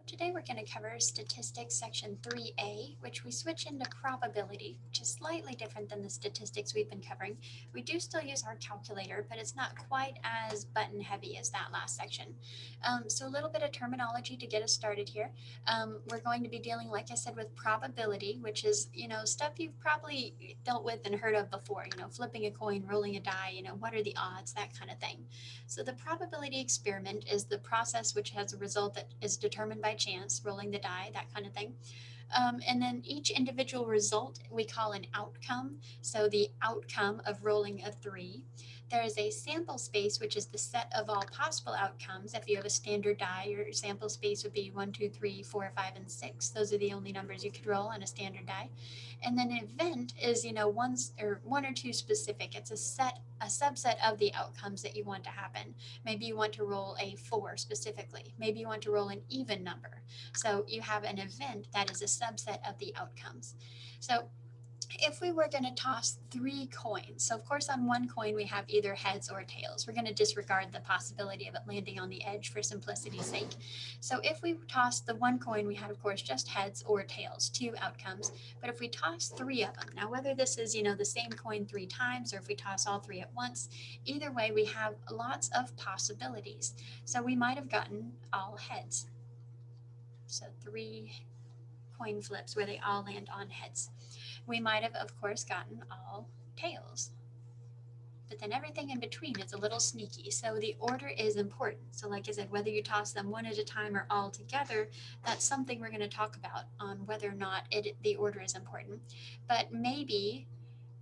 Today we're going to cover Statistics Section 3A, which we switch into probability, which is slightly different than the statistics we've been covering. We do still use our calculator, but it's not quite as button heavy as that last section. So a little bit of terminology to get us started here. We're going to be dealing, like I said, with probability, which is, stuff you've probably dealt with and heard of before, flipping a coin, rolling a die, what are the odds, that kind of thing. So the probability experiment is the process which has a result that is determined by chance, rolling the die, that kind of thing. And then each individual result we call an outcome. So the outcome of rolling a 3. There is a sample space, which is the set of all possible outcomes. If you have a standard die, your sample space would be 1, 2, 3, 4, 5, and 6. Those are the only numbers you could roll on a standard die. And then an event is, one or two specific. It's a subset of the outcomes that you want to happen. Maybe you want to roll a 4 specifically. Maybe you want to roll an even number. So you have an event that is a subset of the outcomes. So if we were going to toss 3 coins, so of course on one coin we have either heads or tails. We're going to disregard the possibility of it landing on the edge for simplicity's sake. So if we tossed the one coin, we had of course just heads or tails, 2 outcomes. But if we toss 3 of them, now whether this is, the same coin 3 times or if we toss all 3 at once, either way we have lots of possibilities. So we might have gotten all heads. So 3 coin flips where they all land on heads. We might have, of course, gotten all tails. But then everything in between is a little sneaky. So the order is important. So like I said, whether you toss them one at a time or all together, that's something we're going to talk about on whether or not the order is important. But maybe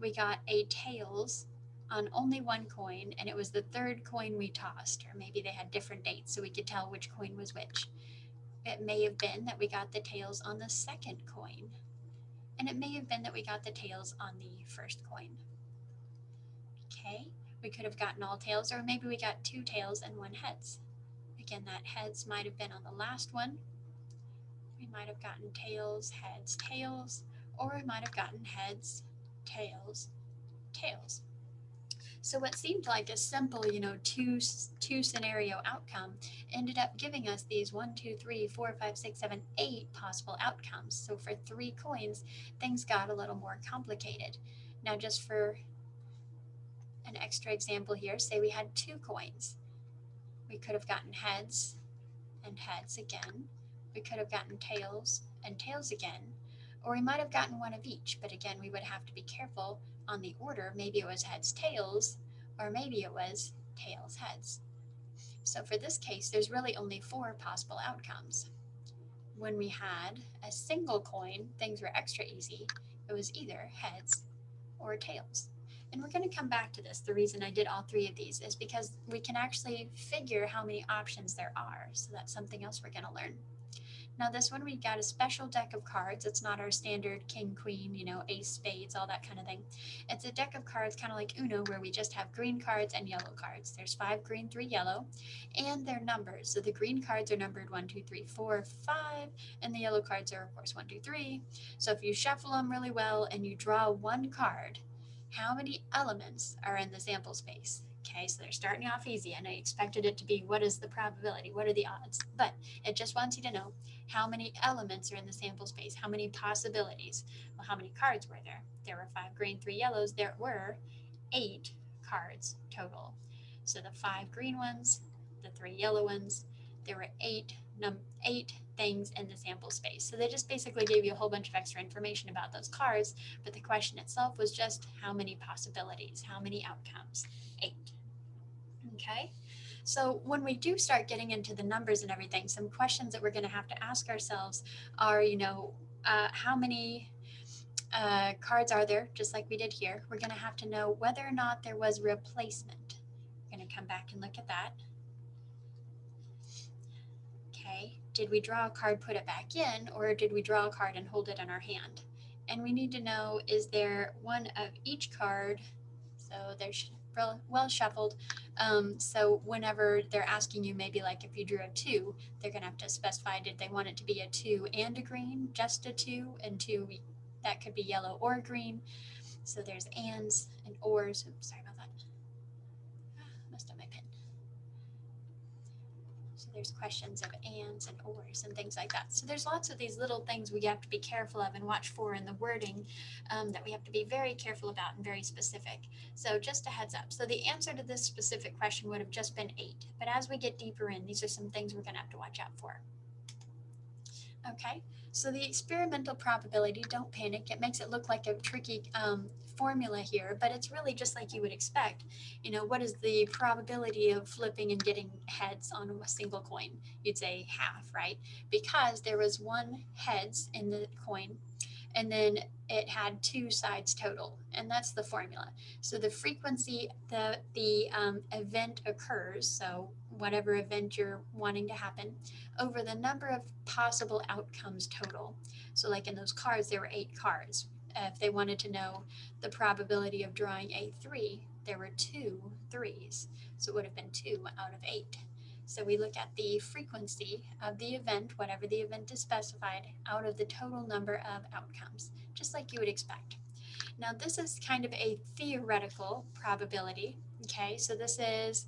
we got a tails on only one coin and it was the third coin we tossed, or maybe they had different dates so we could tell which coin was which. It may have been that we got the tails on the second coin. And it may have been that we got the tails on the first coin. Okay, we could have gotten all tails, or maybe we got 2 tails and 1 heads. Again, that heads might have been on the last one. We might have gotten tails, heads, tails, or we might have gotten heads, tails, tails. So what seemed like a simple, two scenario outcome ended up giving us these 1, 2, 3, 4, 5, 6, 7, 8 possible outcomes. So for 3 coins, things got a little more complicated. Now just for an extra example here, say we had 2 coins. We could have gotten heads and heads again. We could have gotten tails and tails again. Or we might have gotten one of each, but again, we would have to be careful on the order. Maybe it was heads, tails, or maybe it was tails, heads. So for this case, there's really only 4 possible outcomes. When we had a single coin, things were extra easy. It was either heads or tails. And we're going to come back to this. The reason I did all 3 of these is because we can actually figure how many options there are. So that's something else we're going to learn. Now this one, we got a special deck of cards. It's not our standard king, queen, ace, spades, all that kind of thing. It's a deck of cards kind of like Uno, where we just have green cards and yellow cards. There's 5 green, 3 yellow, and they're numbers. So the green cards are numbered 1, 2, 3, 4, 5, and the yellow cards are of course 1, 2, 3. So if you shuffle them really well and you draw 1 card, how many elements are in the sample space? Okay, so they're starting off easy, and I expected it to be what is the probability, what are the odds, but it just wants you to know how many elements are in the sample space, how many possibilities. Well, how many cards were there? There were 5 green, 3 yellows. There were 8 cards total. So the 5 green ones, the 3 yellow ones, there were 8 things in the sample space. So they just basically gave you a whole bunch of extra information about those cards, but the question itself was just how many possibilities, how many outcomes? 8. Okay. So when we do start getting into the numbers and everything, some questions that we're going to have to ask ourselves are, how many cards are there, just like we did here. We're going to have to know whether or not there was replacement. We're going to come back and look at that. Okay, did we draw a card, put it back in, or did we draw a card and hold it in our hand? And we need to know, is there one of each card? So they're well shuffled. So whenever they're asking you, maybe like if you drew a 2, they're going to have to specify, did they want it to be a 2 and a green, just a 2, and 2, that could be yellow or green. So there's ands and ors. Oops, sorry about that. Messed up my pen. So there's questions of ands and ors and things like that. So there's lots of these little things we have to be careful of and watch for in the wording that we have to be very careful about and very specific. So just a heads up. So the answer to this specific question would have just been 8. But as we get deeper in, these are some things we're going to have to watch out for. Okay, so the experimental probability, don't panic, it makes it look like a tricky formula here, but it's really just like you would expect. You know, what is the probability of flipping and getting heads on a single coin? You'd say half, right? Because there was 1 heads in the coin, and then it had 2 sides total, and that's the formula. So the frequency the event occurs, so whatever event you're wanting to happen, over the number of possible outcomes total. So like in those cards, there were 8 cards. If they wanted to know the probability of drawing a 3, there were 2 3s. So it would have been 2 out of 8. So we look at the frequency of the event, whatever the event is specified, out of the total number of outcomes, just like you would expect. Now this is kind of a theoretical probability, okay? So this is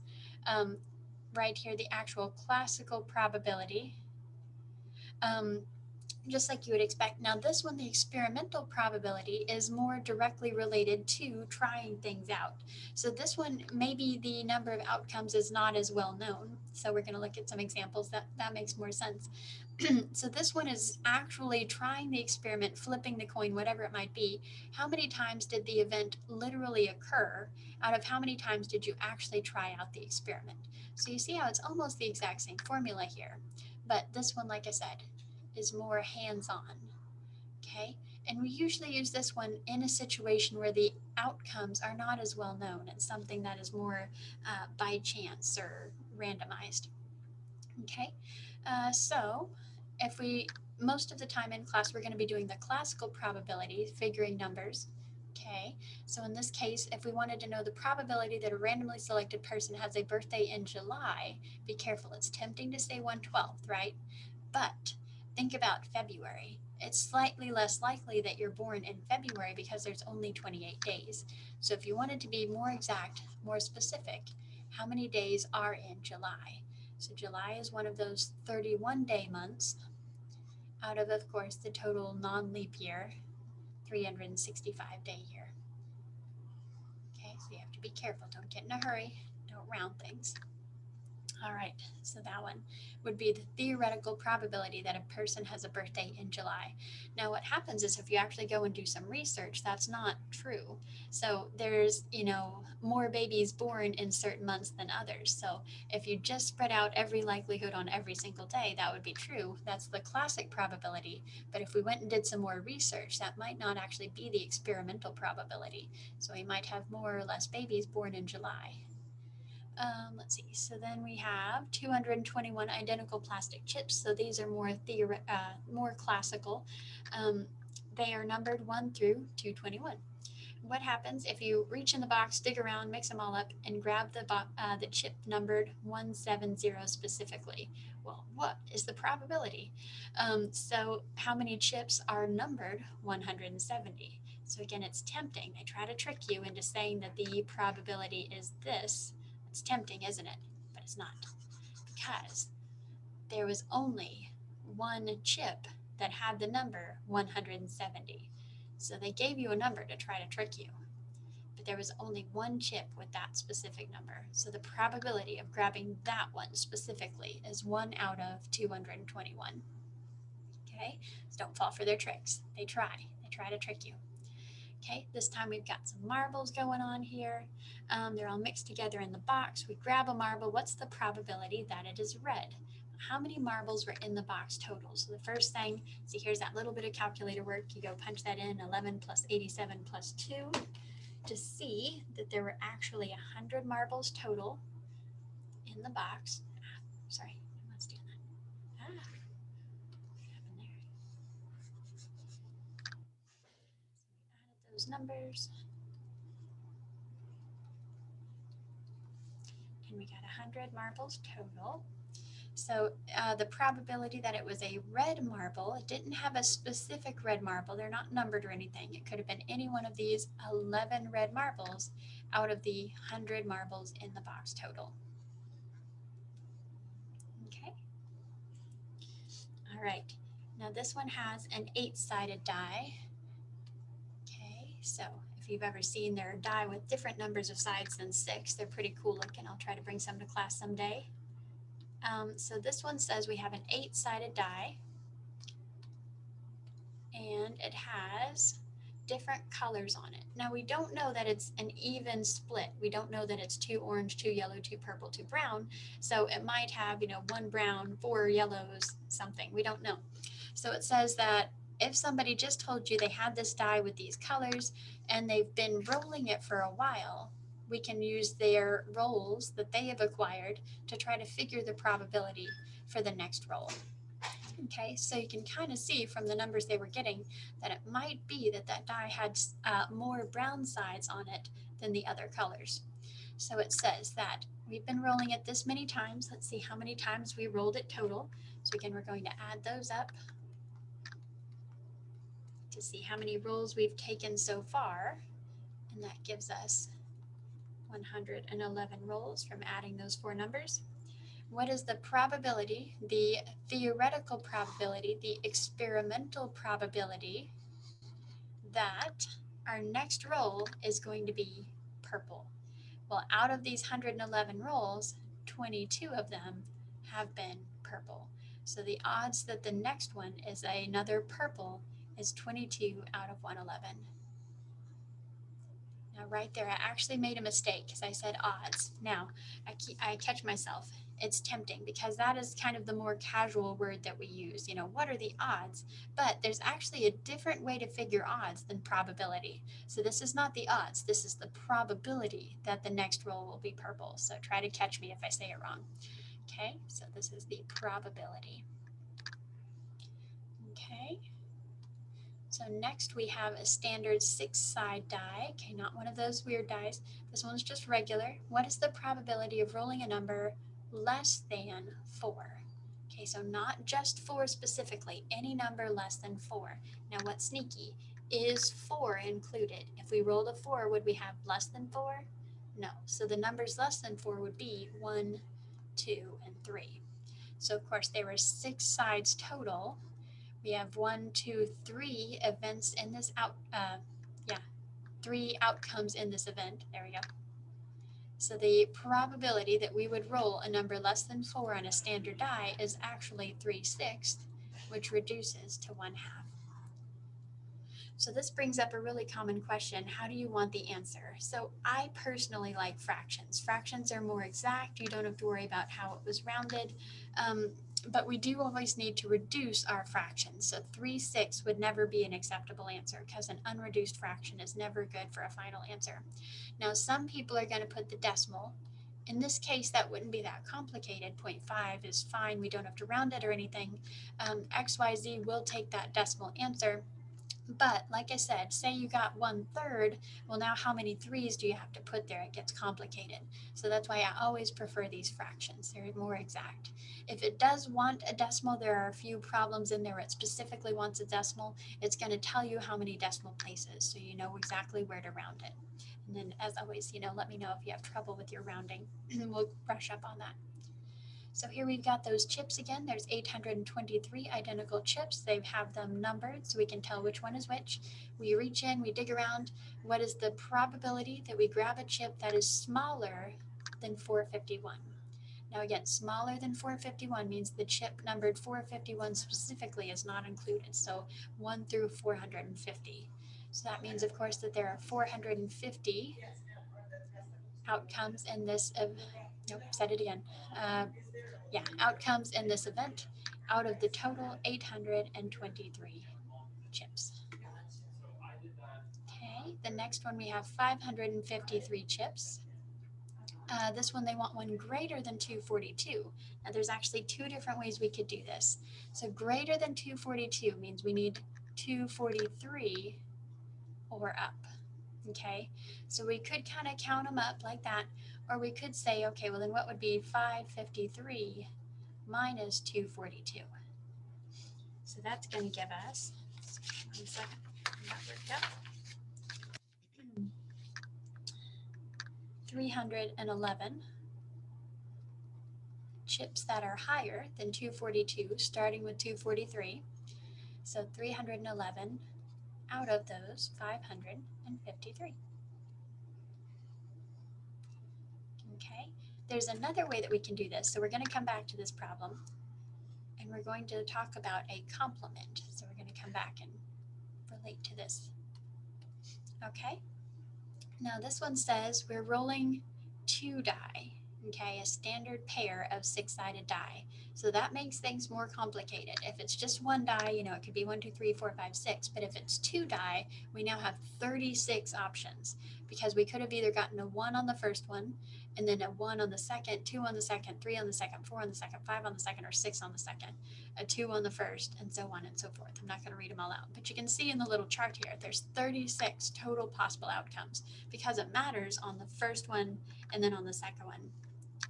right here, the actual classical probability, just like you would expect. Now this one, the experimental probability, is more directly related to trying things out. So this one, maybe the number of outcomes is not as well known. So we're going to look at some examples that makes more sense. So this one is actually trying the experiment, flipping the coin, whatever it might be. How many times did the event literally occur? Out of how many times did you actually try out the experiment? So you see how it's almost the exact same formula here. But this one, like I said, is more hands-on, okay? And we usually use this one in a situation where the outcomes are not as well known. It's something that is more by chance or randomized, okay? So if most of the time in class, we're going to be doing the classical probability, figuring numbers, okay? So in this case, if we wanted to know the probability that a randomly selected person has a birthday in July, be careful, it's tempting to say 1/12, right? But think about February. It's slightly less likely that you're born in February because there's only 28 days. So if you wanted to be more exact, more specific, how many days are in July? So July is one of those 31-day months out of course, the total non-leap year, 365-day year. Okay, so you have to be careful. Don't get in a hurry. Don't round things. All right, so that one would be the theoretical probability that a person has a birthday in July. Now what happens is if you actually go and do some research, that's not true. So there's, more babies born in certain months than others. So if you just spread out every likelihood on every single day, that would be true. That's the classic probability. But if we went and did some more research, that might not actually be the experimental probability. So we might have more or less babies born in July. Let's see, so then we have 221 identical plastic chips. So these are more classical. They are numbered 1 through 221. What happens if you reach in the box, dig around, mix them all up, and grab the chip numbered 170 specifically? Well, what is the probability? So how many chips are numbered 170? So again, it's tempting. They try to trick you into saying that the probability is this. It's tempting, isn't it? But it's not, because there was only 1 chip that had the number 170. So they gave you a number to try to trick you, but there was only 1 chip with that specific number. So the probability of grabbing that one specifically is 1 out of 221. Okay, so don't fall for their tricks. They try to trick you. Okay, this time we've got some marbles going on here. They're all mixed together in the box. We grab a marble. What's the probability that it is red? How many marbles were in the box total? So the first thing, see, here's that little bit of calculator work. You go punch that in, 11 plus 87 plus 2, to see that there were actually 100 marbles total in the box. Sorry, let's do that. What happened there? Added those numbers. And we got 100 marbles total. So the probability that it was a red marble, it didn't have a specific red marble, they're not numbered or anything. It could have been any one of these 11 red marbles out of the 100 marbles in the box total. Okay, All right, now this one has an 8-sided die. Okay, so if you've ever seen their die with different numbers of sides than 6, they're pretty cool looking. I'll try to bring some to class someday. So this one says we have an 8-sided die, and it has different colors on it. Now we don't know that it's an even split. We don't know that it's 2 orange, 2 yellow, 2 purple, 2 brown. So it might have, 1 brown, 4 yellows, something. We don't know. So it says that if somebody just told you they had this die with these colors and they've been rolling it for a while, we can use their rolls that they have acquired to try to figure the probability for the next roll. Okay, so you can kind of see from the numbers they were getting that it might be that that die had more brown sides on it than the other colors. So it says that we've been rolling it this many times. Let's see how many times we rolled it total. So again, we're going to add those up to see how many rolls we've taken so far. And that gives us 111 rolls from adding those 4 numbers. What is the probability, the theoretical probability, the experimental probability that our next roll is going to be purple? Well, out of these 111 rolls, 22 of them have been purple. So the odds that the next one is another purple is 22 out of 111. Now right there, I actually made a mistake because I said odds. Now, I catch myself. It's tempting because that is kind of the more casual word that we use. What are the odds? But there's actually a different way to figure odds than probability. So this is not the odds. This is the probability that the next roll will be purple. So try to catch me if I say it wrong. Okay, so this is the probability. Okay. So next we have a standard 6-side die. Okay, not one of those weird dies. This one's just regular. What is the probability of rolling a number less than 4? Okay, so not just 4 specifically, any number less than 4. Now what's sneaky? Is 4 included? If we rolled a 4, would we have less than 4? No. So the numbers less than 4 would be 1, 2, and 3. So of course there were 6 sides total. We have 3 events in this 3 outcomes in this event. There we go. So the probability that we would roll a number less than 4 on a standard die is actually 3/6, which reduces to 1/2. So this brings up a really common question. How do you want the answer? So I personally like fractions. Fractions are more exact. You don't have to worry about how it was rounded. But we do always need to reduce our fractions. So 3/6 would never be an acceptable answer because an unreduced fraction is never good for a final answer. Now, some people are going to put the decimal. In this case, that wouldn't be that complicated. 0.5 is fine. We don't have to round it or anything. XYZ will take that decimal answer. But like I said, say you got 1/3, well now how many 3's do you have to put there? It gets complicated. So that's why I always prefer these fractions. They're more exact. If it does want a decimal, there are a few problems in there where it specifically wants a decimal. It's going to tell you how many decimal places, so you know exactly where to round it. And then as always, let me know if you have trouble with your rounding, and we'll brush up on that. So here we've got those chips again. There's 823 identical chips. They have them numbered so we can tell which one is which. We reach in, we dig around. What is the probability that we grab a chip that is smaller than 451? Now again, smaller than 451 means the chip numbered 451 specifically is not included. So 1 through 450. So that means, of course, that there are 450 outcomes in this outcomes in this event out of the total 823 chips. Okay, the next one we have 553 chips. This one they want one greater than 242. Now there's actually 2 different ways we could do this. So greater than 242 means we need 243 or up. Okay, so we could kind of count them up like that, or we could say, okay, well then what would be 553 minus 242? So that's going to give us, 1 second, that worked out, 311 chips that are higher than 242, starting with 243. So 311 out of those 553. Okay, there's another way that we can do this. So we're going to come back to this problem and we're going to talk about a complement. So we're going to come back and relate to this. Okay, now this one says we're rolling 2 die. Okay, a standard pair of 6-sided die. So that makes things more complicated. If it's just 1 die, you know, it could be 1, 2, 3, 4, 5, 6. But if it's 2 die, we now have 36 options because we could have either gotten a 1 on the first one, and then a 1 on the second, 2 on the second, 3 on the second, 4 on the second, 5 on the second, or 6 on the second, a 2 on the first, and so on and so forth. I'm not going to read them all out, but you can see in the little chart here, there's 36 total possible outcomes because it matters on the first one and then on the second one.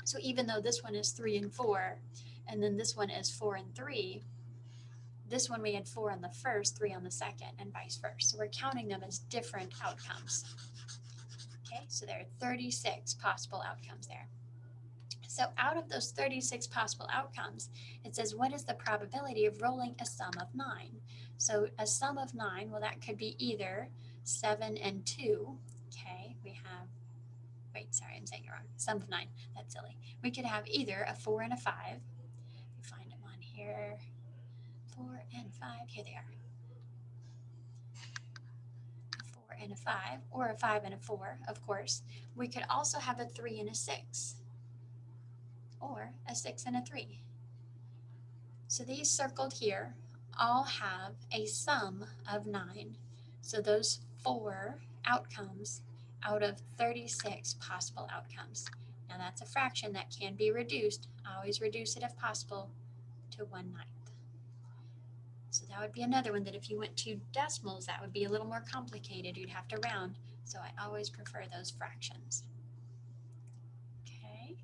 So even though this one is 3 and 4, and then this one is 4 and 3, this one we had 4 on the first, 3 on the second, and vice versa. So we're counting them as different outcomes. Okay, so there are 36 possible outcomes there. So out of those 36 possible outcomes, it says what is the probability of rolling a sum of 9? So a sum of 9, well, that could be either 7 and 2. Okay, we have, wait, sorry, I'm saying it wrong. Sum of 9, that's silly. We could have either a 4 and a 5. We find them on here. 4 and 5, here they are. A 4 and a 5, or a 5 and a 4, of course. We could also have a 3 and a 6, or a 6 and a 3. So these circled here all have a sum of 9. So those 4 outcomes out of 36 possible outcomes. Now that's a fraction that can be reduced. Always reduce it if possible to 1/9. So that would be another one that if you went to decimals, that would be a little more complicated. You'd have to round. So I always prefer those fractions. Okay.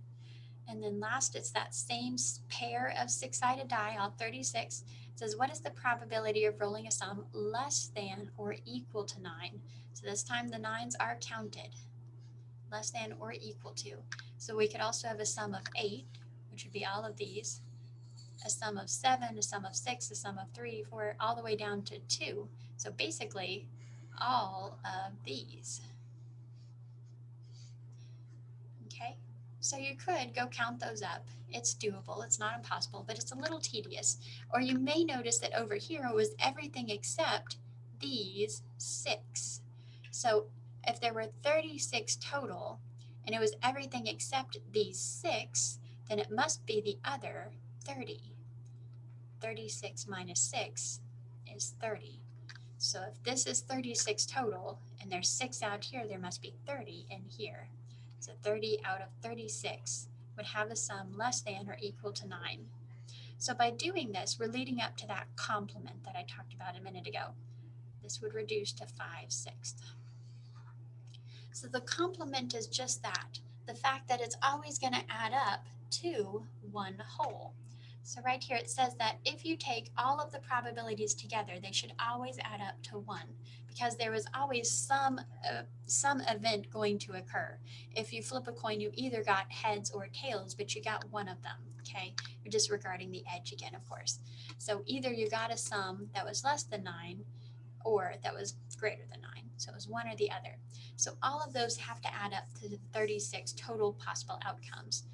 And then last, it's that same pair of 6-sided die, all 36. It says, what is the probability of rolling a sum less than or equal to 9? So this time the 9s are counted, less than or equal to. So we could also have a sum of 8, which would be all of these, a sum of 7, a sum of 6, a sum of 3, 4, all the way down to 2. So basically, all of these. Okay, so you could go count those up. It's doable, it's not impossible, but it's a little tedious. Or you may notice that over here it was everything except these 6. So if there were 36 total, and it was everything except these 6, then it must be the other 30. 36 minus 6 is 30. So if this is 36 total, and there's 6 out here, there must be 30 in here. So 30 out of 36 would have a sum less than or equal to 9. So by doing this, we're leading up to that complement that I talked about a minute ago. This would reduce to 5/6. So the complement is just that, the fact that it's always going to add up to one whole. So right here it says that if you take all of the probabilities together, they should always add up to 1 because there is always some event going to occur. If you flip a coin, you either got heads or tails, but you got one of them, okay? You're disregarding the edge again, of course. So either you got a sum that was less than 9 or that was greater than 9. So it was one or the other. So all of those have to add up to the 36 total possible outcomes.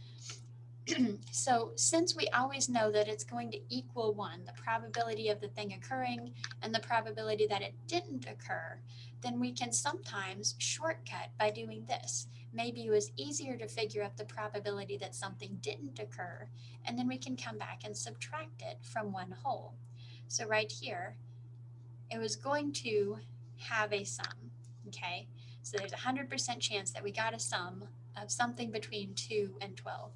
So since we always know that it's going to equal 1, the probability of the thing occurring and the probability that it didn't occur, then we can sometimes shortcut by doing this. Maybe it was easier to figure out the probability that something didn't occur, and then we can come back and subtract it from one whole. So right here, it was going to have a sum, okay? So there's a 100% chance that we got a sum of something between 2 and 12.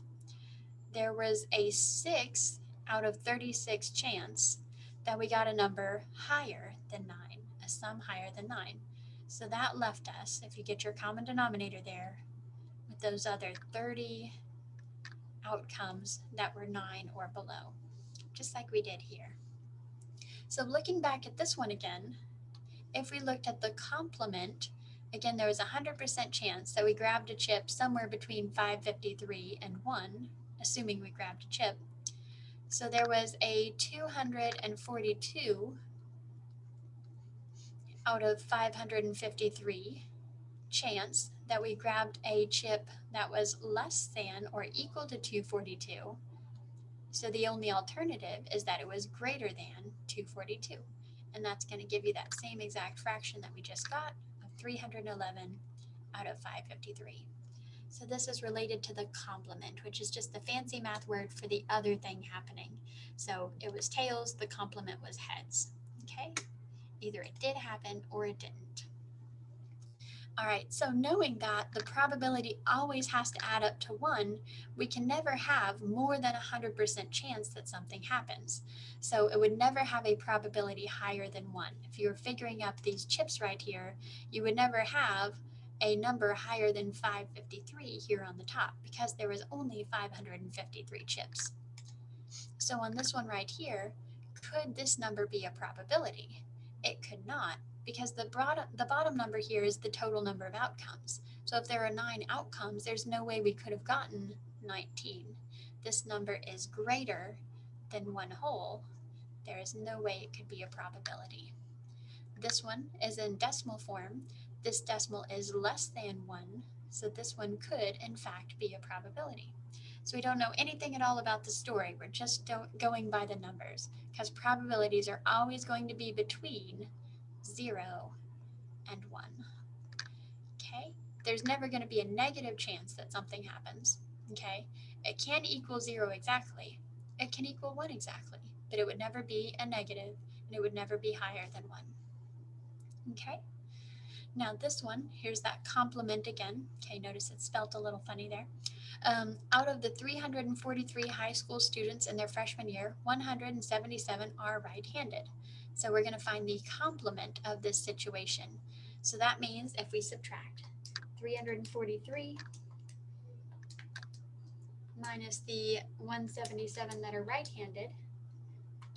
There was a 6 out of 36 chance that we got a number higher than 9, a sum higher than 9. So that left us, if you get your common denominator there, with those other 30 outcomes that were 9 or below, just like we did here. So looking back at this one again, if we looked at the complement, again, there was a 100% chance that we grabbed a chip somewhere between 553 and 1, a assuming we grabbed a chip. So there was a 242 out of 553 chance that we grabbed a chip that was less than or equal to 242. So the only alternative is that it was greater than 242. And that's going to give you that same exact fraction that we just got of 311 out of 553. So this is related to the complement, which is just the fancy math word for the other thing happening. So it was tails, the complement was heads. Okay? Either it did happen or it didn't. All right, so knowing that the probability always has to add up to 1, we can never have more than 100% chance that something happens. So it would never have a probability higher than 1. If you were figuring up these chips right here, you would never have a number higher than 553 here on the top because there was only 553 chips. So on this one right here, could this number be a probability? It could not, because the bottom number here is the total number of outcomes. So if there are 9 outcomes, there's no way we could have gotten 19. This number is greater than 1 whole. There is no way it could be a probability. This one is in decimal form. This decimal is less than 1, so this one could, in fact, be a probability. So we don't know anything at all about the story. We're just going by the numbers, because probabilities are always going to be between 0 and 1. Okay? There's never going to be a negative chance that something happens. Okay? It can equal 0 exactly. It can equal 1 exactly, but it would never be a negative, and it would never be higher than 1. Okay? Now this one, here's that complement again. Okay, notice it's spelt a little funny there. Out of the 343 high school students in their freshman year, 177 are right-handed. So we're going to find the complement of this situation. So that means if we subtract 343 minus the 177 that are right-handed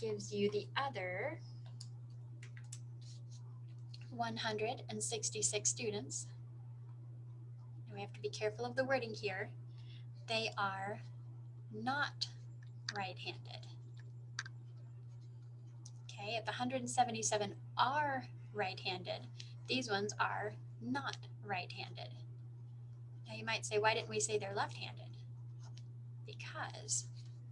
gives you the other 166 students. And we have to be careful of the wording here. They are not right-handed. Okay, if 177 are right-handed, these ones are not right-handed. Now you might say, why didn't we say they're left-handed? Because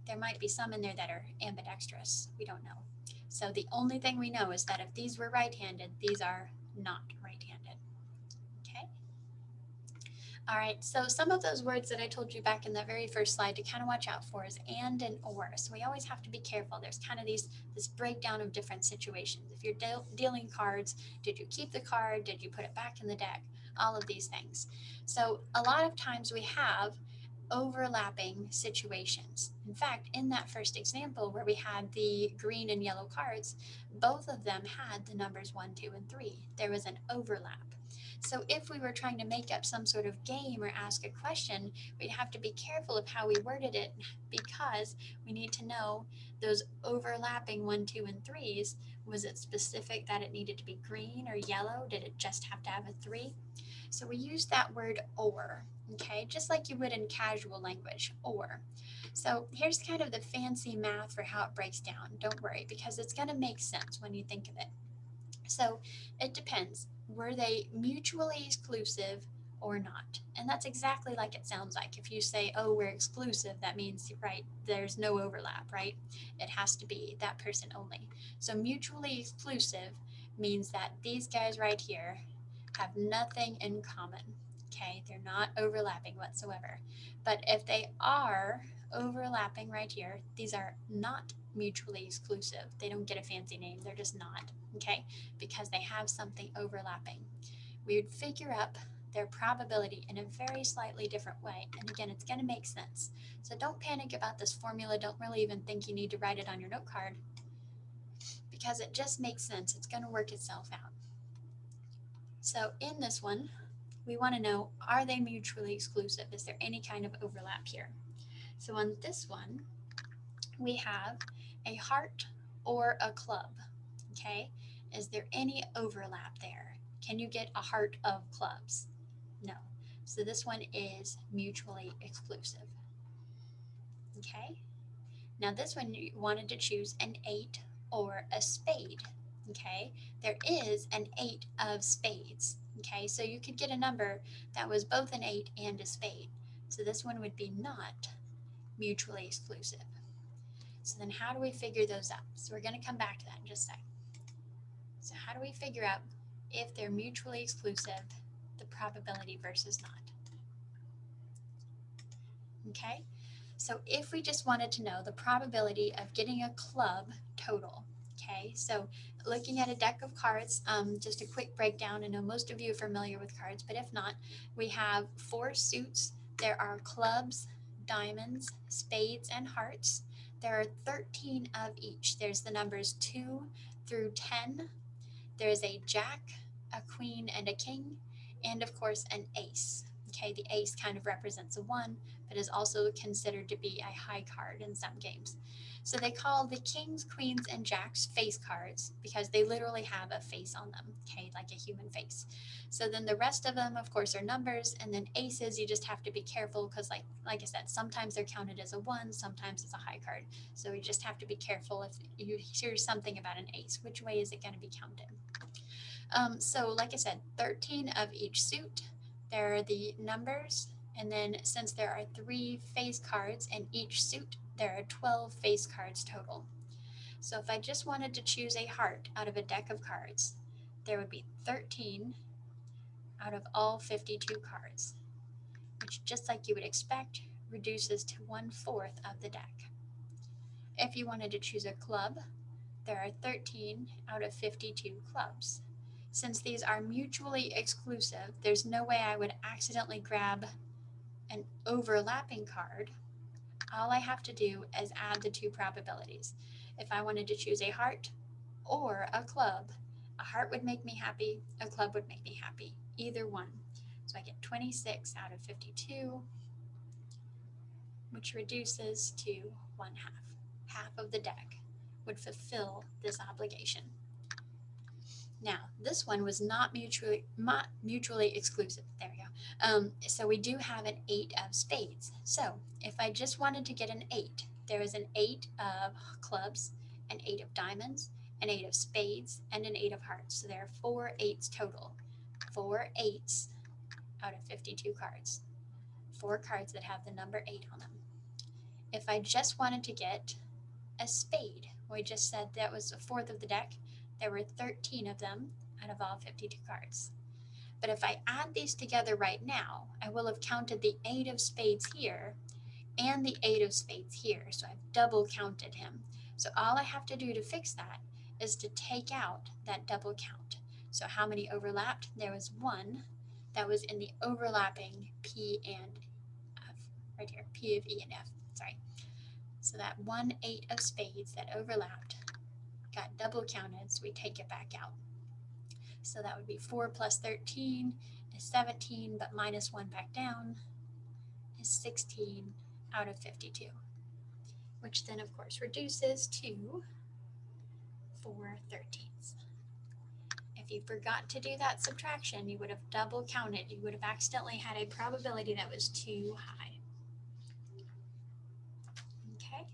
there might be some in there that are ambidextrous. We don't know. So the only thing we know is that if these were right-handed, these are not right-handed. Okay? All right, so some of those words that I told you back in that very first slide to kind of watch out for is and or. So we always have to be careful. There's kind of this breakdown of different situations. If you're dealing cards, did you keep the card? Did you put it back in the deck? All of these things. So a lot of times we have overlapping situations. In fact, in that first example where we had the green and yellow cards, both of them had the numbers 1, 2, and 3. There was an overlap. So if we were trying to make up some sort of game or ask a question, we'd have to be careful of how we worded it because we need to know those overlapping 1, 2, and 3s. Was it specific that it needed to be green or yellow? Did it just have to have a 3? So we use that word or, okay, just like you would in casual language, or. So here's kind of the fancy math for how it breaks down. Don't worry, because it's going to make sense when you think of it. So it depends. Were they mutually exclusive or not? And that's exactly like it sounds like. If you say, oh, we're exclusive, that means, right, there's no overlap, right? It has to be that person only. So mutually exclusive means that these guys right here have nothing in common. Okay, they're not overlapping whatsoever. But if they are overlapping right here, these are not mutually exclusive. They don't get a fancy name, they're just not, okay, because they have something overlapping. We would figure up their probability in a very slightly different way. And again, it's going to make sense. So don't panic about this formula. Don't really even think you need to write it on your note card because it just makes sense. It's going to work itself out. So in this one, we want to know, are they mutually exclusive? Is there any kind of overlap here? So on this one, we have a heart or a club, okay? Is there any overlap there? Can you get a heart of clubs? No. So this one is mutually exclusive. Okay. Now this one you wanted to choose an 8 or a spade. Okay. There is an 8 of spades. Okay. So you could get a number that was both an 8 and a spade. So this one would be not mutually exclusive. So then how do we figure those out? So we're going to come back to that in just a second. So how do we figure out if they're mutually exclusive, the probability versus not? Okay, so if we just wanted to know the probability of getting a club total, okay, so looking at a deck of cards, just a quick breakdown. I know most of you are familiar with cards, but if not, we have 4 suits. There are clubs, diamonds, spades, and hearts. There are 13 of each. There's the numbers 2 through 10. There's a jack, a queen, and a king, and of course an ace. Okay, the ace kind of represents a 1, but is also considered to be a high card in some games. So they call the kings, queens, and jacks face cards because they literally have a face on them, okay, like a human face. So then the rest of them, of course, are numbers, and then aces, you just have to be careful because, like I said, sometimes they're counted as a 1, sometimes it's a high card. So you just have to be careful if you hear something about an ace. Which way is it going to be counted? So like I said, 13 of each suit. There are the numbers, and then since there are 3 face cards in each suit, there are 12 face cards total. So if I just wanted to choose a heart out of a deck of cards, there would be 13 out of all 52 cards, which, just like you would expect, reduces to 1/4 of the deck. If you wanted to choose a club, there are 13 out of 52 clubs. Since these are mutually exclusive, there's no way I would accidentally grab an overlapping card. All I have to do is add the 2 probabilities. If I wanted to choose a heart or a club, a heart would make me happy, a club would make me happy, either one. So I get 26 out of 52, which reduces to 1/2. Half of the deck would fulfill this obligation. Now, this one was not mutually exclusive. There we go. So we do have an 8 of spades. So if I just wanted to get an 8, there is an 8 of clubs, an 8 of diamonds, an 8 of spades, and an 8 of hearts. So there are 4 8s total. 4 8s out of 52 cards. 4 cards that have the number 8 on them. If I just wanted to get a spade, we just said that was 1/4 of the deck. There were 13 of them out of all 52 cards. But if I add these together right now, I will have counted the 8 of spades here and the 8 of spades here. So I've double counted him. So all I have to do to fix that is to take out that double count. So how many overlapped? There was 1 that was in the overlapping P and F, right here, P of E and F, sorry. So that 1 8 of spades that overlapped got double counted, so we take it back out. So that would be 4 plus 13 is 17, but minus 1 back down is 16 out of 52, which then of course reduces to 4 13ths. If you forgot to do that subtraction, you would have double counted. You would have accidentally had a probability that was too high. Okay?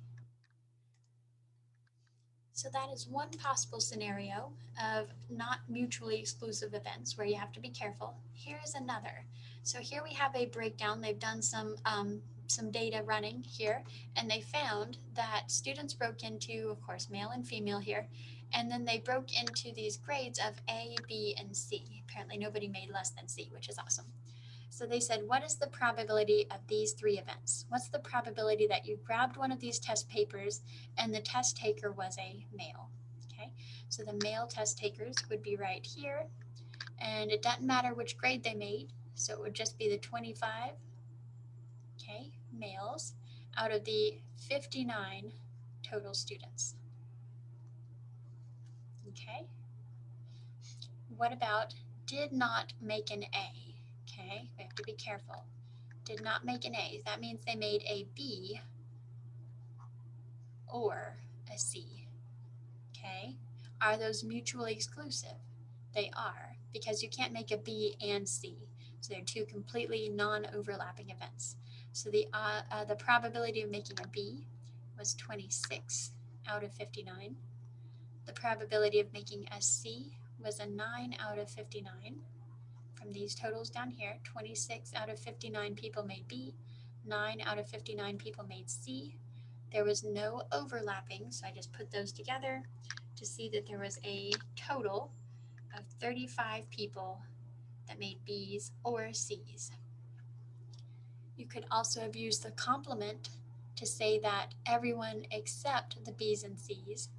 So that is one possible scenario of not mutually exclusive events where you have to be careful. Here is another. So here we have a breakdown. They've done some data running here, and they found that students broke into, of course, male and female here, and then they broke into these grades of A, B, and C. Apparently nobody made less than C, which is awesome. So they said, what is the probability of these 3 events? What's the probability that you grabbed one of these test papers and the test taker was a male? Okay, so the male test takers would be right here, and it doesn't matter which grade they made, so it would just be the 25, okay, males out of the 59 total students. Okay, what about did not make an A? Okay, we have to be careful. Did not make an A. That means they made a B or a C. Okay, are those mutually exclusive? They are, because you can't make a B and C. So they're 2 completely non-overlapping events. So the probability of making a B was 26 out of 59. The probability of making a C was a 9 out of 59. From these totals down here, 26 out of 59 people made B, 9 out of 59 people made C. There was no overlapping, so I just put those together to see that there was a total of 35 people that made B's or C's. You could also have used the complement to say that everyone except the B's and C's,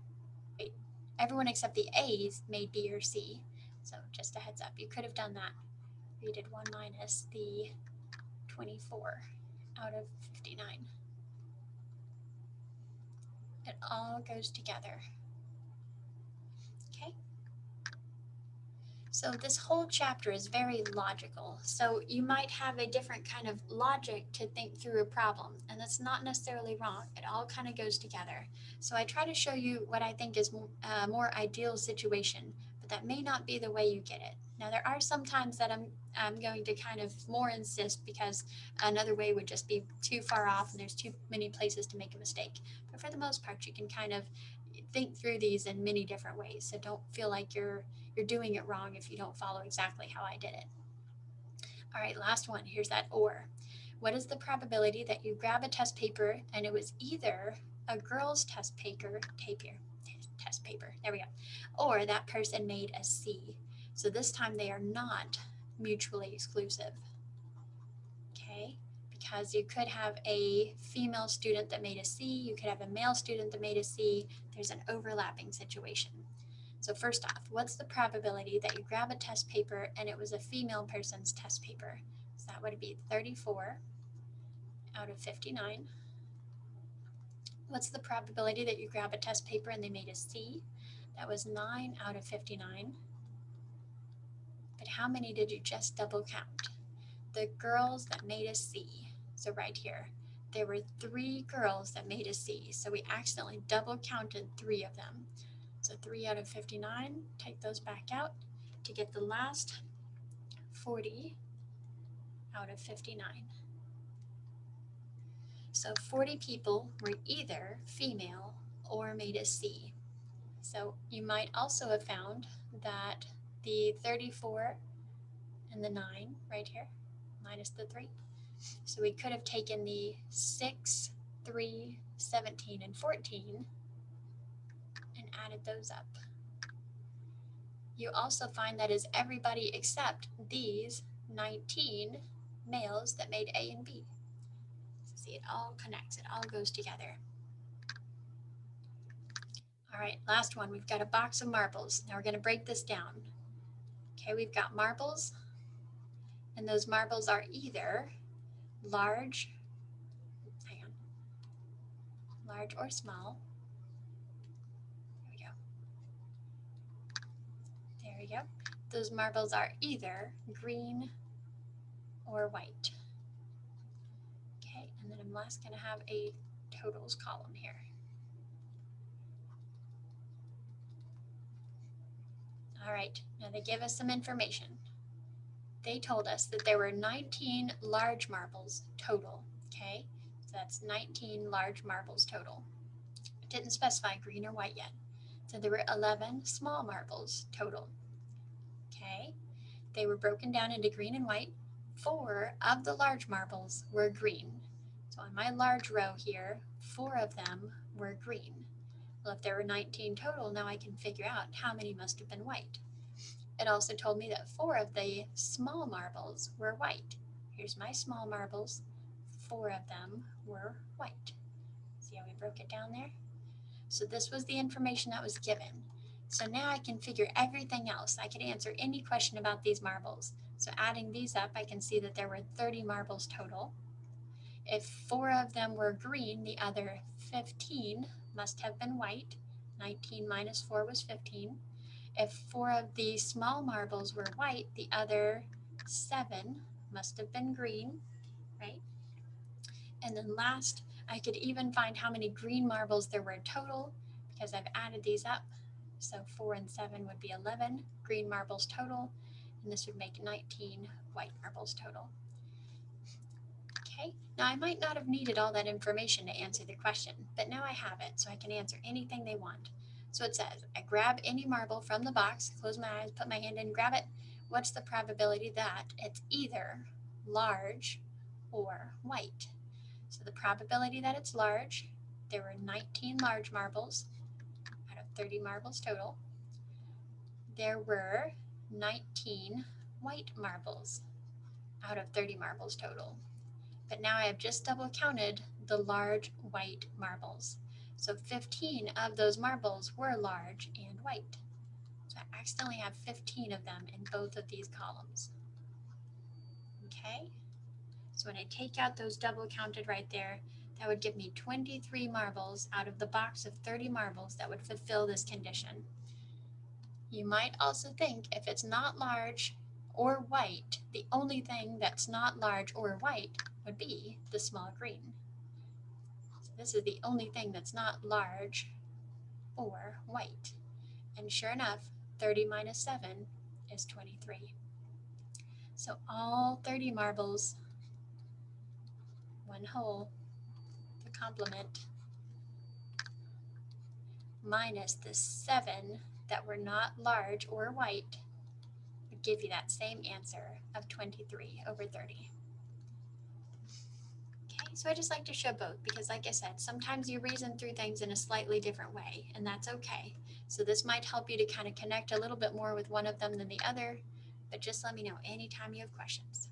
everyone except the A's made B or C. So just a heads up, you could have done that. You did 1 minus the 24 out of 59. It all goes together. Okay? So this whole chapter is very logical. So you might have a different kind of logic to think through a problem, and that's not necessarily wrong. It all kind of goes together. So I try to show you what I think is a more ideal situation, but that may not be the way you get it. Now there are some times that I'm going to kind of more insist because another way would just be too far off and there's too many places to make a mistake. But for the most part, you can kind of think through these in many different ways. So don't feel like you're doing it wrong if you don't follow exactly how I did it. All right, last one. Here's that or. What is the probability that you grab a test paper and it was either a girl's test paper, there we go, or that person made a C? So this time they are not mutually exclusive. Okay, because you could have a female student that made a C, you could have a male student that made a C. There's an overlapping situation. So first off, what's the probability that you grab a test paper and it was a female person's test paper? So that would be 34 out of 59. What's the probability that you grab a test paper and they made a C? That was 9 out of 59. But how many did you just double count? The girls that made a C. So right here, there were 3 girls that made a C. So we accidentally double counted 3 of them. So 3 out of 59, take those back out to get the last 40 out of 59. So 40 people were either female or made a C. So you might also have found that the 34 and the 9 right here, minus the 3. So we could have taken the 6, 3, 17, and 14 and added those up. You also find that is everybody except these 19 males that made A and B. So see, it all connects, it all goes together. All right, last one, we've got a box of marbles. Now we're going to break this down. Okay, we've got marbles, and those marbles are either large, large or small. There we go. There we go. Those marbles are either green or white. Okay, and then I'm last going to have a totals column here. All right, now they give us some information. They told us that there were 19 large marbles total, okay? So that's 19 large marbles total. It didn't specify green or white yet. So there were 11 small marbles total, okay? They were broken down into green and white. 4 of the large marbles were green. So on my large row here, 4 of them were green. Well, if there were 19 total, now I can figure out how many must have been white. It also told me that 4 of the small marbles were white. Here's my small marbles. 4 of them were white. See how we broke it down there? So this was the information that was given. So now I can figure everything else. I could answer any question about these marbles. So adding these up, I can see that there were 30 marbles total. If 4 of them were green, the other 15 must have been white. 19 minus 4 was 15. If 4 of the small marbles were white, the other 7 must have been green, right? And then last, I could even find how many green marbles there were total because I've added these up. So 4 and 7 would be 11 green marbles total, and this would make 19 white marbles total. Okay, now I might not have needed all that information to answer the question, but now I have it, so I can answer anything they want. So it says, I grab any marble from the box, close my eyes, put my hand in, grab it. What's the probability that it's either large or white? So the probability that it's large, there were 19 large marbles out of 30 marbles total. There were 19 white marbles out of 30 marbles total. But now I have just double counted the large white marbles. So 15 of those marbles were large and white. So I accidentally have 15 of them in both of these columns. Okay, so when I take out those double counted right there, that would give me 23 marbles out of the box of 30 marbles that would fulfill this condition. You might also think if it's not large or white, the only thing that's not large or white would be the small green. So this is the only thing that's not large or white. And sure enough, 30 minus 7 is 23. So all 30 marbles, one whole, the complement, minus the 7 that were not large or white would give you that same answer of 23 over 30. Okay, so I just like to show both because like I said, sometimes you reason through things in a slightly different way, and that's okay. So this might help you to kind of connect a little bit more with one of them than the other, but just let me know anytime you have questions.